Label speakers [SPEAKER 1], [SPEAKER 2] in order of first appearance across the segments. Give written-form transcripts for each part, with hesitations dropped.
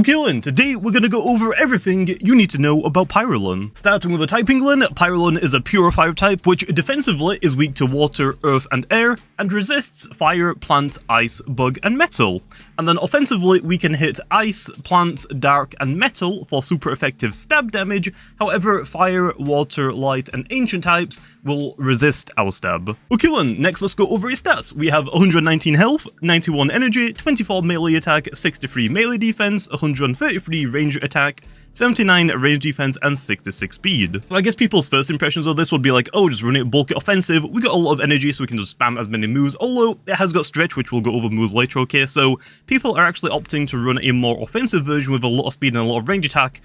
[SPEAKER 1] Okay then, today we're going to go over everything you need to know about Pyrolen. Starting with the type England, Pyrolen is a pure fire type which defensively is weak to water, earth and air, and resists fire, plant, ice, bug and metal. And then offensively we can hit ice, plants, dark and metal for super effective stab damage, however fire, water, light and ancient types will resist our stab. Okay then, next let's go over his stats. We have 119 health, 91 energy, 24 melee attack, 63 melee defense, 133 range attack, 79 range defense and 66 speed. So I guess people's first impressions of this would be like, oh, just run it bulk it offensive, we got a lot of energy so we can just spam as many moves, although it has got stretch which we'll go over moves later, okay, so people are actually opting to run a more offensive version with a lot of speed and a lot of range attack,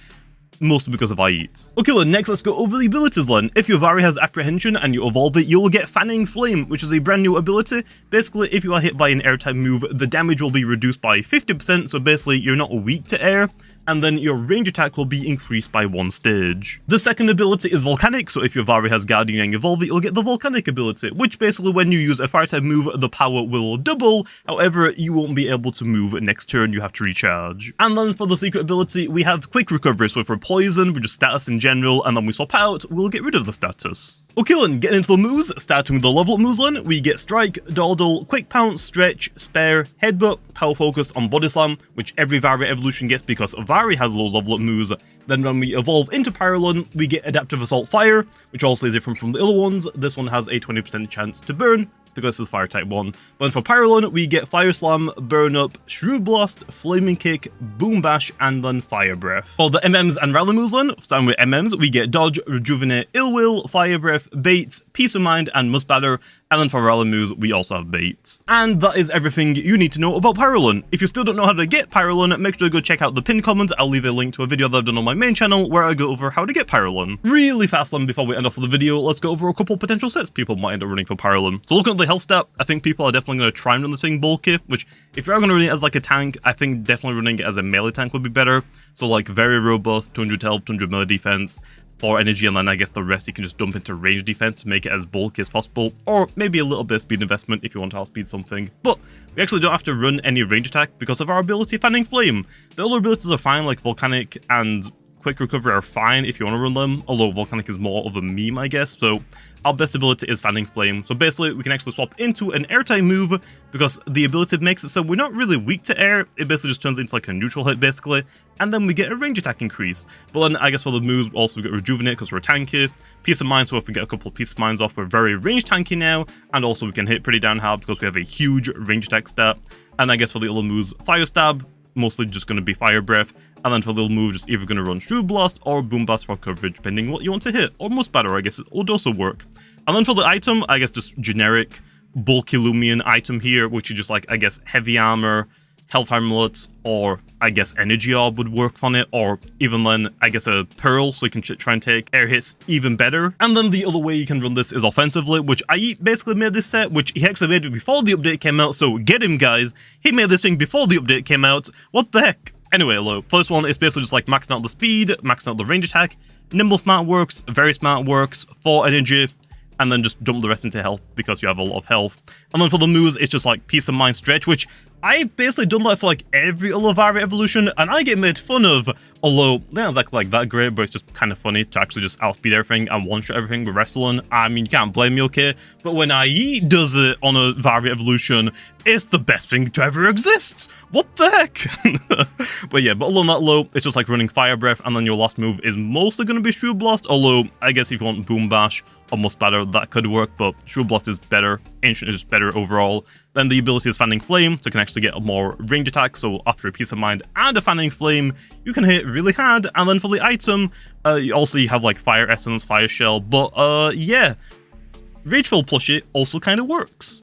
[SPEAKER 1] mostly because of IEs. Okay then, next let's go over the abilities then. If your Vari has Apprehension and you evolve it, you'll get Fanning Flame, which is a brand new ability. Basically, if you are hit by an air type move, the damage will be reduced by 50%, so basically you're not weak to air, and then your range attack will be increased by 1 stage. The second ability is Volcanic, so if your Vari has Guardian and you evolve it, you'll get the Volcanic ability, which basically when you use a fire type move, the power will double, however, you won't be able to move next turn, you have to recharge. And then for the secret ability, we have Quick Recovery, so for Poison, we just status in general, and then we swap out, we'll get rid of the status. Okay then, getting into the moves, starting with the level up moves then, we get Strike, Dawdle, Quick Pounce, Stretch, Spare, Headbutt, Power Focus on Body Slam, which every Vari evolution gets because Vari has those level up moves. Then when we evolve into Pyrolen, we get Adaptive Assault Fire, which also is different from the other ones. This one has a 20% chance to burn, because it's fire type 1. But for Pyrolen, we get Fire Slam, Burn Up, Shrewd Blast, Flaming Kick, Boom Bash, and then Fire Breath. For the MMs and Rally moves then, starting with MMs, we get Dodge, Rejuvenate, Ill Will, Fire Breath, Baits, Peace of Mind, and Must Batter. And then for Rally moves, we also have Baits. And that is everything you need to know about Pyrolen. If you still don't know how to get Pyrolen, make sure to go check out the pinned comment. I'll leave a link to a video that I've done on my main channel where I go over how to get Pyrolen. Really fast then, before we end off with the video, let's go over a couple potential sets people might end up running for Pyrolen. So looking at the health stat, I think people are definitely going to try and run this thing bulky, which if you're going to run it as like a tank, I think definitely running it as a melee tank would be better. So like very robust, 200 health, 200 melee defense, 4 energy, and then I guess the rest you can just dump into range defense to make it as bulky as possible, or maybe a little bit of speed investment if you want to outspeed something. But we actually don't have to run any range attack because of our ability Fanning Flame. The other abilities are fine, like Volcanic and Quick Recovery are fine if you want to run them, although Volcanic is more of a meme, I guess, so our best ability is Fanning Flame. So basically, we can actually swap into an air type move because the ability makes it so we're not really weak to air. It basically just turns into like a neutral hit, basically, and then we get a range attack increase. But then I guess for the moves, we also get Rejuvenate because we're tanky, Peace of Mind, so if we get a couple of Peace of Minds off, we're very range tanky now, and also we can hit pretty damn hard because we have a huge range attack stat. And I guess for the other moves, Fire Stab, mostly just going to be Fire Breath, and then for the little move, just either going to run Shrewd Blast or Boom Blast for coverage, depending what you want to hit, or Most Batter, I guess it would also work. And then for the item, I guess just generic, bulky Loomian item here, which is just like, I guess, heavy armor, health amulets, or I guess energy orb would work on it, or even then, I guess a pearl, so you can try and take air hits even better. And then the other way you can run this is offensively, which I basically made this set, which he actually made it before the update came out, so get him, guys. He made this thing before the update came out. What the heck? Anyway, look, first one is basically just like maxing out the speed, maxing out the range attack, Nimble Smart works, Very Smart works, 4 energy, and then just dump the rest into health because you have a lot of health. And then for the moves, it's just like Peace of Mind Stretch, which I basically done that for like every other Vari evolution, and I get made fun of, although they're not exactly like that great, but it's just kind of funny to actually just outspeed everything and one-shot everything with wrestling. I mean, you can't blame me, okay? But when IE does it on a Vari evolution, it's the best thing to ever exist. What the heck? But yeah, but other than that, low, it's just like running Fire Breath, and then your last move is mostly going to be Shrewd Blast, although I guess if you want Boom Bash or Must Batter, that could work, but Shrewd Blast is better, Ancient is just better overall. Then the ability is Fanning Flame, so you can actually get a more range attack, so after a Peace of Mind and a Fanning Flame, you can hit really hard. And then for the item, you have like Fire Essence, Fire Shell, but yeah, Rageful plushie also kind of works.